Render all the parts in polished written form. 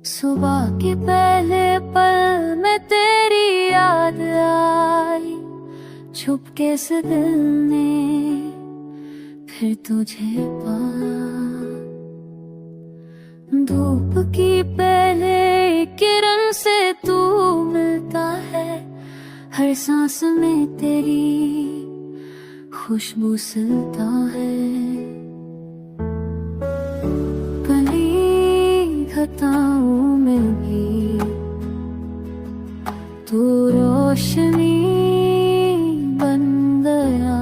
सुबह के पहले पल में तेरी याद आई, छुपके से दिल ने फिर तुझे पाया। धूप की पहले किरण से तू मिलता है, हर सांस में तेरी खुशबू सिलता है। कली घटाओं में भी तू रोशनी बन गया,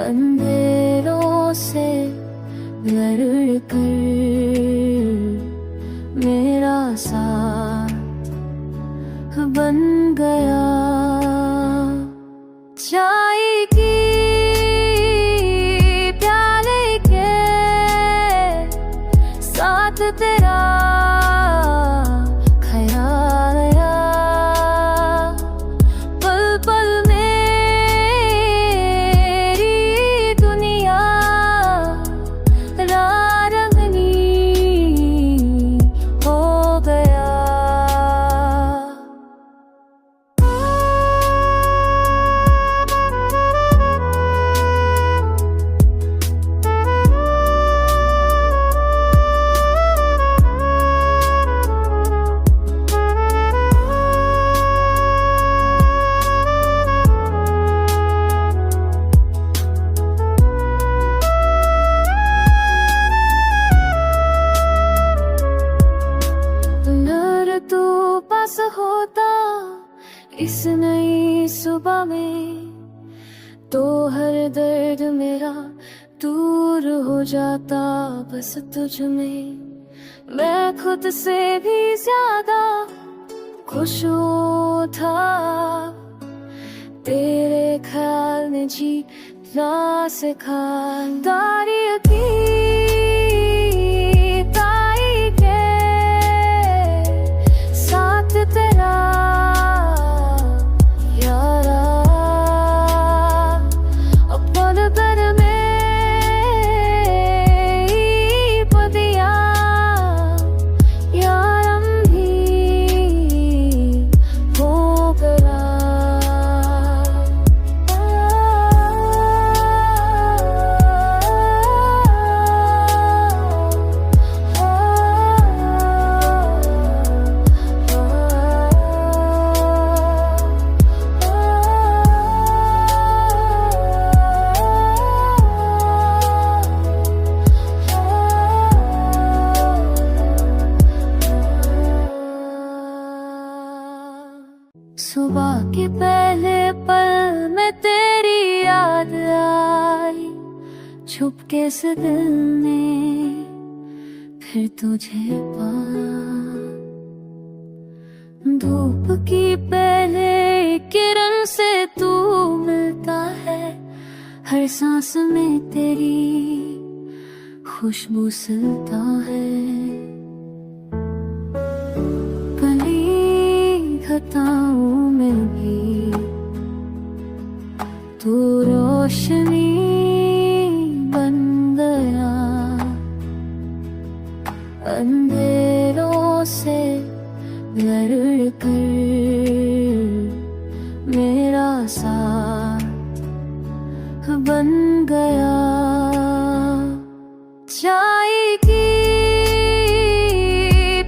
अंधेरों से लड़ कर मेरा साथ बन गया। चाय की प्याले के साथ तेरा ख्याल आया, पल पल मेरी दुनिया रंगनी हो गया। पास होता इस नई सुबह में तो हर दर्द मेरा दूर हो जाता। बस तुझ में मैं खुद से भी ज्यादा खुश था, तेरे ख्याल ने जीना सिखा। तारीख की तेरा यारा अपन पर में पदिया यारम भी हो गया। सुबह के पहले पल में तेरी याद आई, छुपके से दिल ने फिर तुझे पाया। धूप की पहले किरण से तू मिलता है, हर सांस में तेरी खुशबू सिलता है। घटाओं में भी तू रोशनी बन गया, अंधेरों से लड़ कर मेरा साथ बन गया। चाय की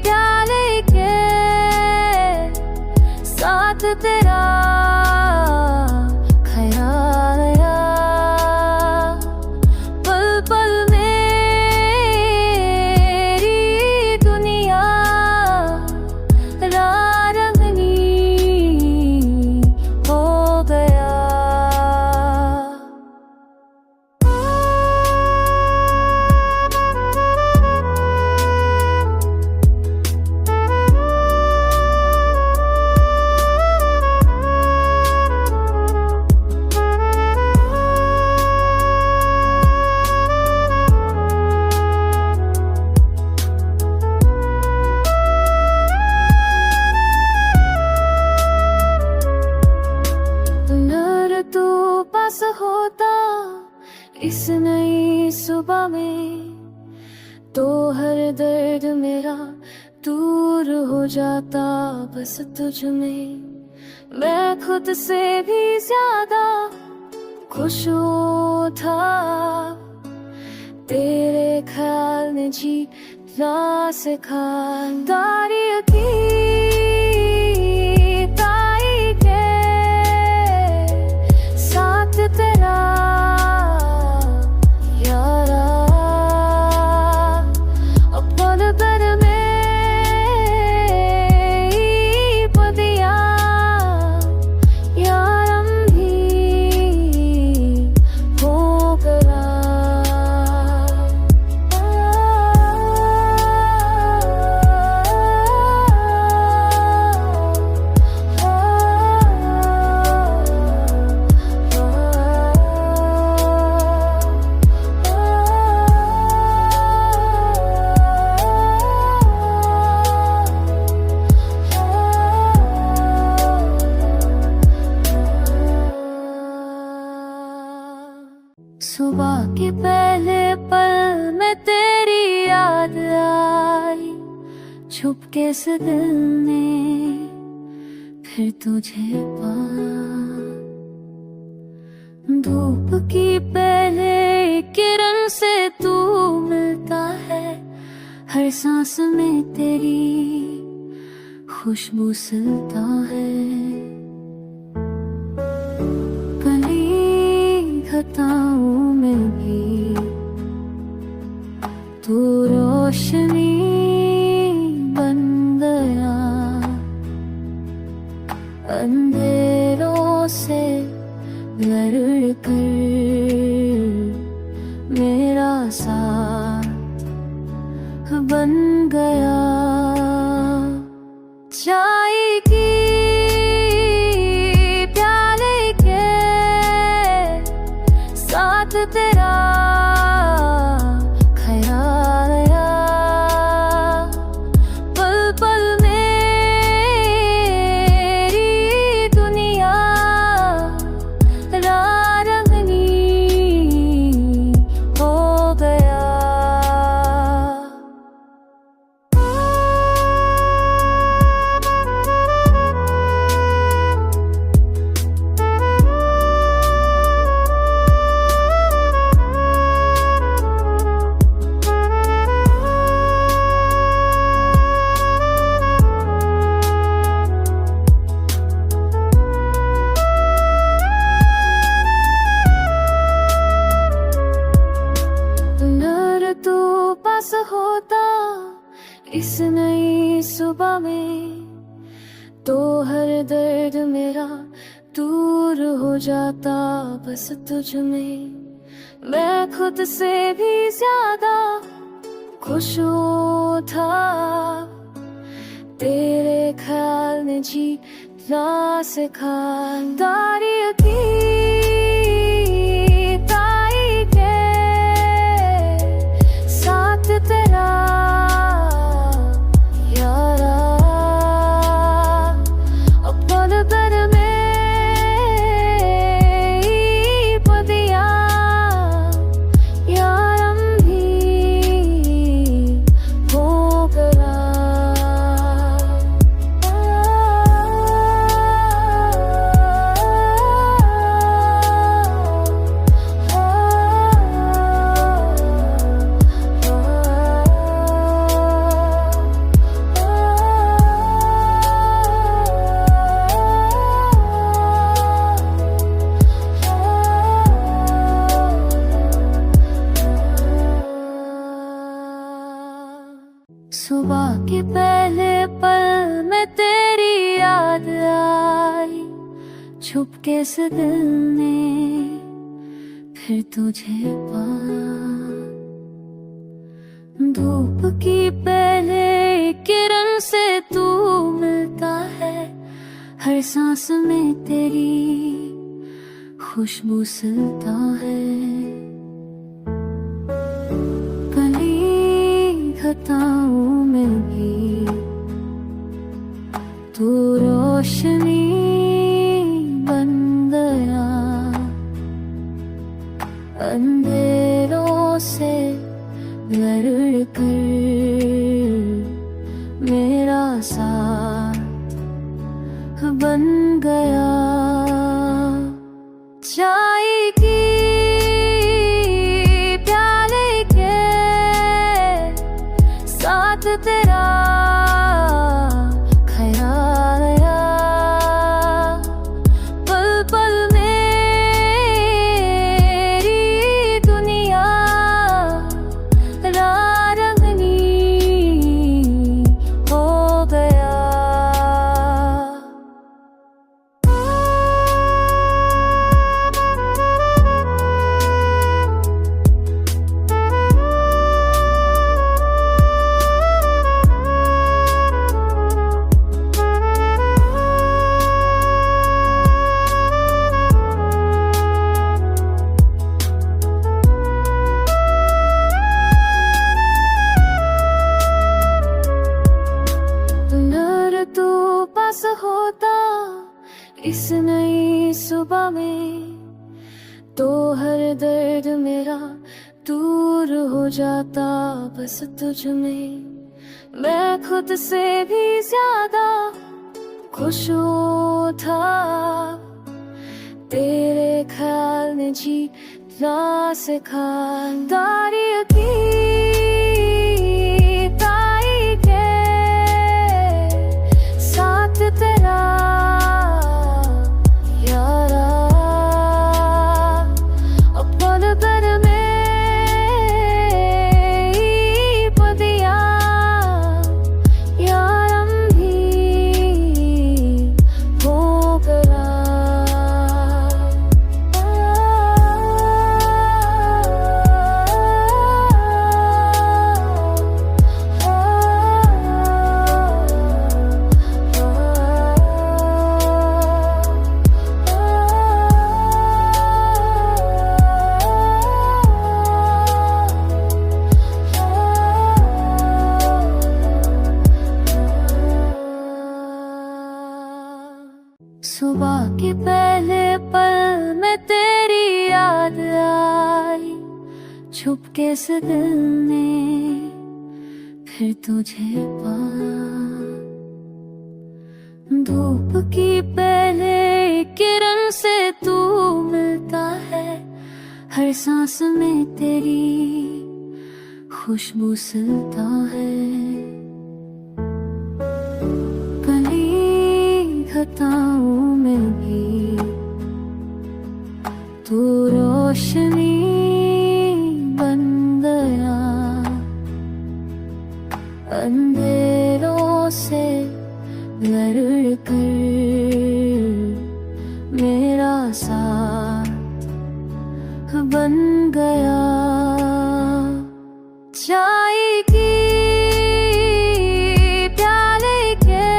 प्याले के साथ तेरा ख्याल आया, पल पल मेरी दुनिया रंगनी हो गया। दर्द मेरा दूर हो जाता बस तुझ में। मैं खुद से भी ज्यादा खुश था, तेरे ख्याल ने जीना सिखा। तारी की ताई के साथ तेरा यारा, अपन पर में पदिया यारम भी हो गया। सुबह के पहले पल में तेरी याद आई, छुपके से दिल ने फिर तुझे पाया। धूप की पहले किरण से तू मिलता है, हर सांस में तेरी खुशबू सिलता है। खताओं में भी तू रोशनी बन गया, अंधेरों से लड़ कर मेरा साथ बन गया। चाय की तेरा ख्याल आया, पल पल मेरी दुनिया रंगनी हो गया। होता इस नई सुबह में तो हर दर्द मेरा दूर हो जाता बस तुझ में। मैं खुद से भी ज्यादा खुश था, तेरे ख्याल ने जीना सिखा। तारी की ताई के साथ तेरा यारा, अपन पर में पदिया यारम भी हो गया। सुबह के पहले पल में तेरी याद आई, छुपके से दिल ने फिर तुझे पाया। धूप की पहले किरण से तू मिलता है, हर सांस में तेरी खुशबू सिलता है। खताओं में भी तू रोशनी बन गया, अंधेरों से लड़ कर साथ तेरा ख्याल आया, पल पल मेरी दुनिया रंगनी हो गया। तू पास होता इस नई सुबह में, तो हर दर्द मेरा दूर हो जाता बस तुझ में। मैं खुद से भी ज्यादा खुश था, तेरे ख्याल ने जीना सिखा। दारी की तेरा यारा अपन पर में पदिया यारम भी हो गया। सुबह के पहले पल में तेरी याद आई, छुपके से दिल ने फिर तुझे पाया। धूप की पहले किरण से तू मिलता है, हर सांस में तेरी खुशबू सिलता है। खताओं में भी तू रोशनी बन गया, अंधेरों से लड़कर मेरा साथ बन गया। चाय की प्याले के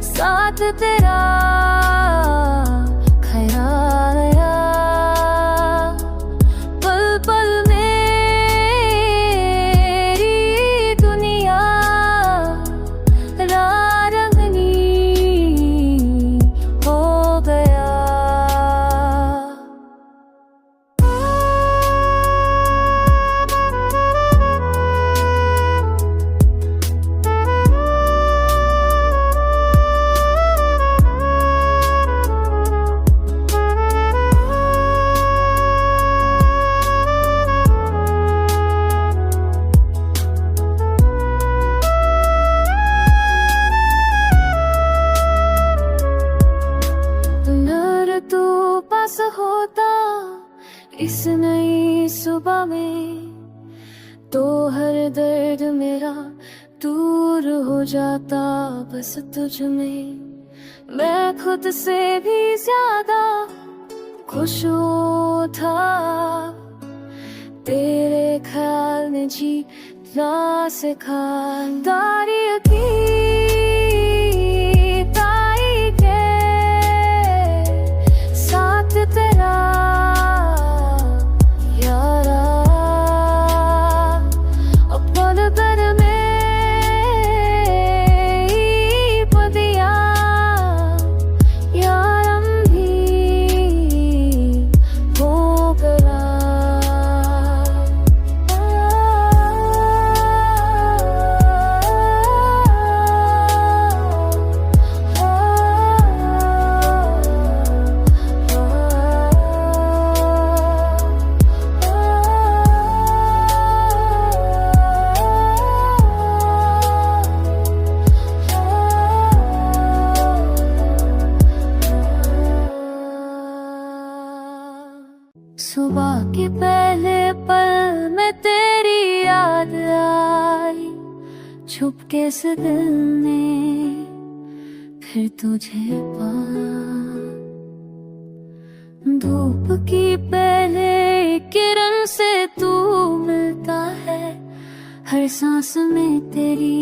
साथ तेरा ख्याल आया, पल पल मेरी दुनिया रंगनी हो गया। तू पास होता इस नई सुबह में, तो हर दर्द मेरा दूर हो जाता बस तुझ में। मैं खुद से भी ज्यादा खुश था, तेरे ख्याल ने जीना सिखा। दारी की तेरा यारा अपन पर में पदिया यारम भी हो गया। छुपके से दिल ने फिर तुझे पाया। धूप की पहले किरण से तू मिलता है, हर सांस में तेरी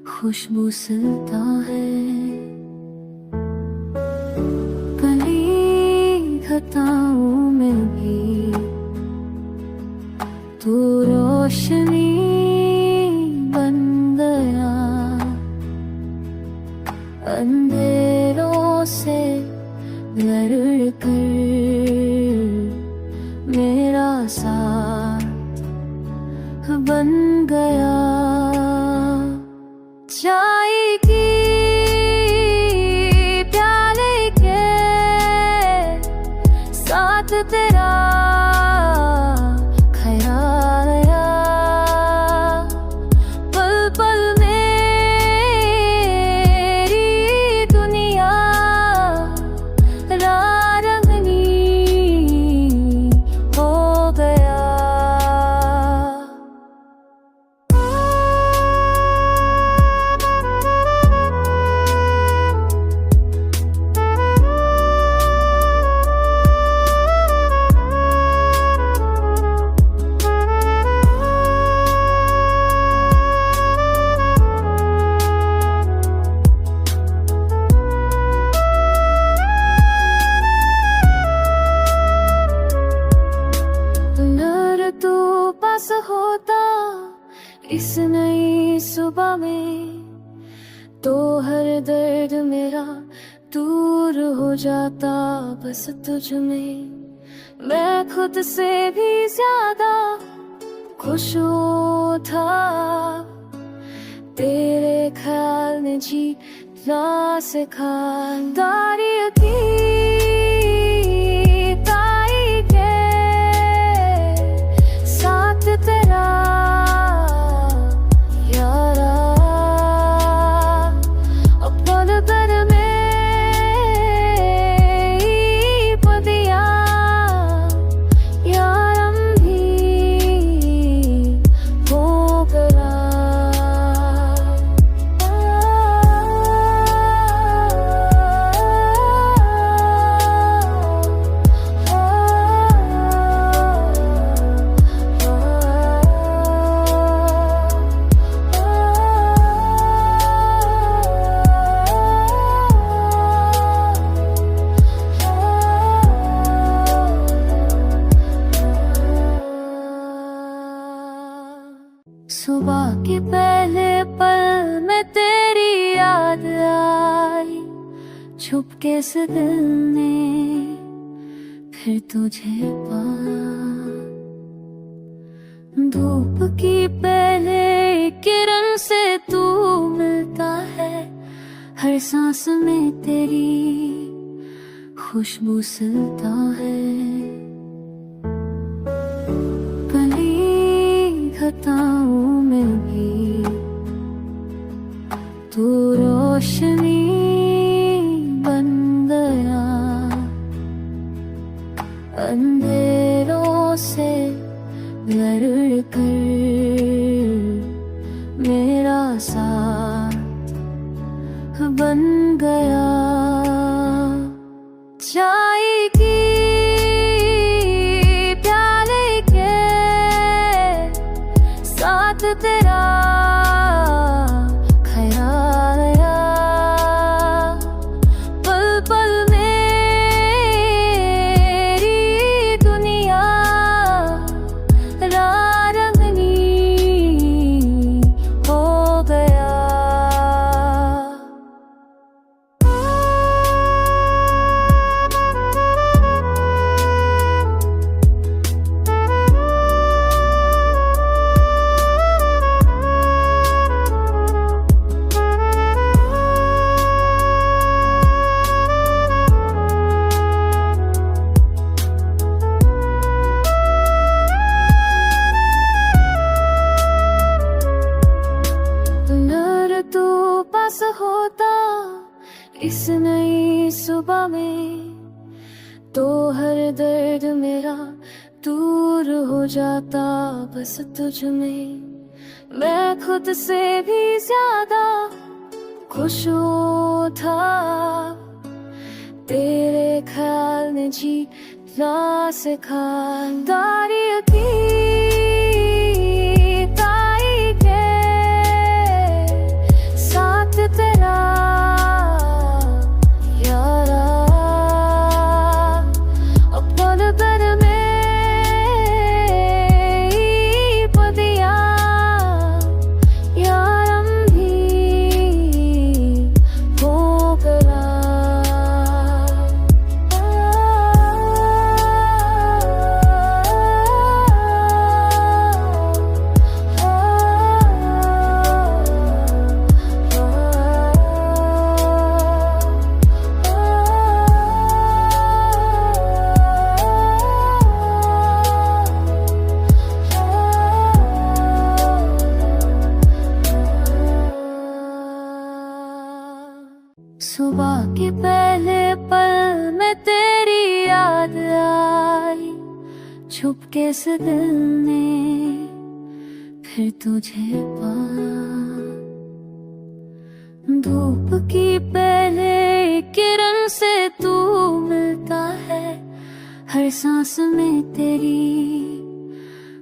खुशबू सिलता है। कली घटाओं में भी तू रोशनी बन गया, अंधेरों से लड़ कर मेरा साथ बन गया। चाय की प्याले के साथ तेरा ख्याल आया, पल पल मेरी दुनिया रंगनी हो गया। तू पास होता इस नई सुबह में, तो हर दर्द मेरा दूर हो जाता बस तुझ में। मैं खुद से भी ज्यादा खुश था, तेरे ख्याल ने जीना सिखा। दारी की तेरा यारा पल भर में पदिया यारम भी हो गया। सुबह के पहले पल में तेरी याद आई, छुपके से दिल ने फिर तुझे पाया। धूप की पहले किरण से तू मिलता है, हर सांस में तेरी खुशबू सिलता है। घटाओं में भी तू रोशनी बन गया, अंधेरों से लड़ कर मेरा साथ बन गया। चाय की प्याले के साथ तेरा ख्याल आया, पल पल मेरी दुनिया रंगनी हो गया। पास होता इस नई सुबह में, तो हर दर्द मेरा दूर हो जाता बस तुझ में। मैं खुद से भी ज्यादा खुश था। तेरे ख्याल ने जीना सिखा। तारीख की ताई के साथ तेरा यारा अपन पर में पदिया यारम भी हो करा। सुबह के पहले पल में तेरी याद आई। छुपके से दिल ने फिर तुझे पाया। धूप की पहले किरण से तू मिलता है। हर सांस में तेरी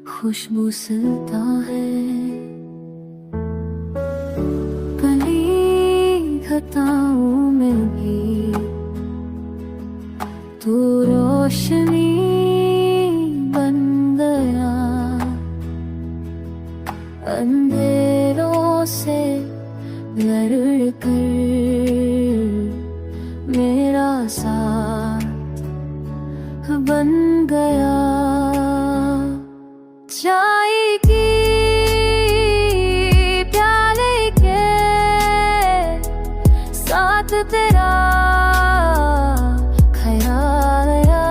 खुशबू सिलता है। खताओं में भी तू रोशनी बन गया। अंधेरों से लड़ कर मेरा साथ बन गया। चाय की साथ तेरा ख्याल आया।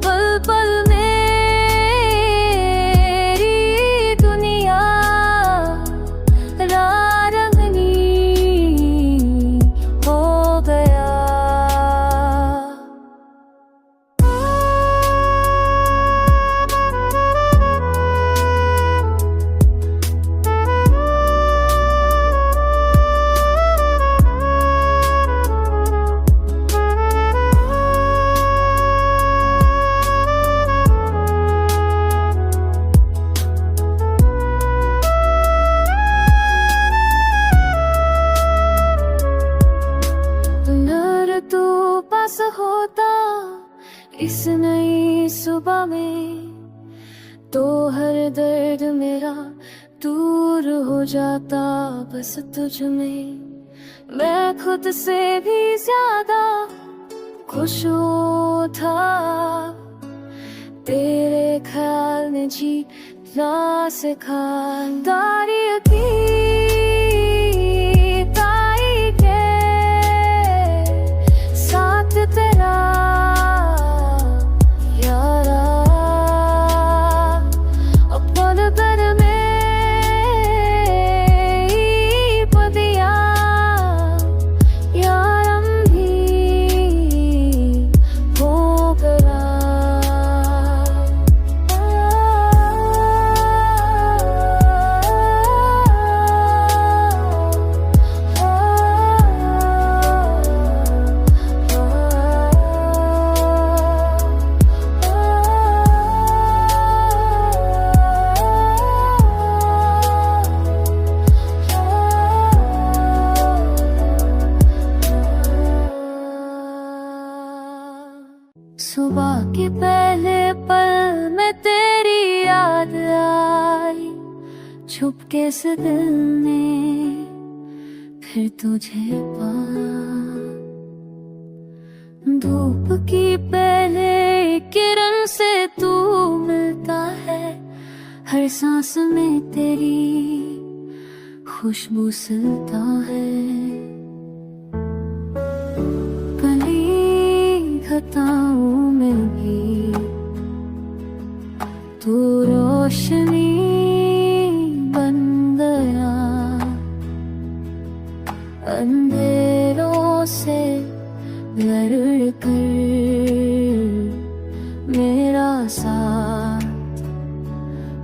पल पल मेरी दुनिया रंगनी हो गया। होता इस नई सुबह में तो हर दर्द मेरा दूर हो जाता बस तुझ में। मैं खुद से भी ज्यादा खुश था। तेरे ख्याल ने जीना सिखा। तारीख की ताई के साथ तेरा यारा अपन पर में पदिया यारम भी हो करा। सुबह के पहले पल में तेरी याद आई। छुपके से दिल ने फिर तुझे पाया। धूप की पहले किरण से तू मिलता है। हर सांस में तेरी खुशबू सिलता है। खताओं में भी तू रोशनी बन गया। अंधेरों से लड़ कर मेरा साथ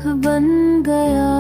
बन गया।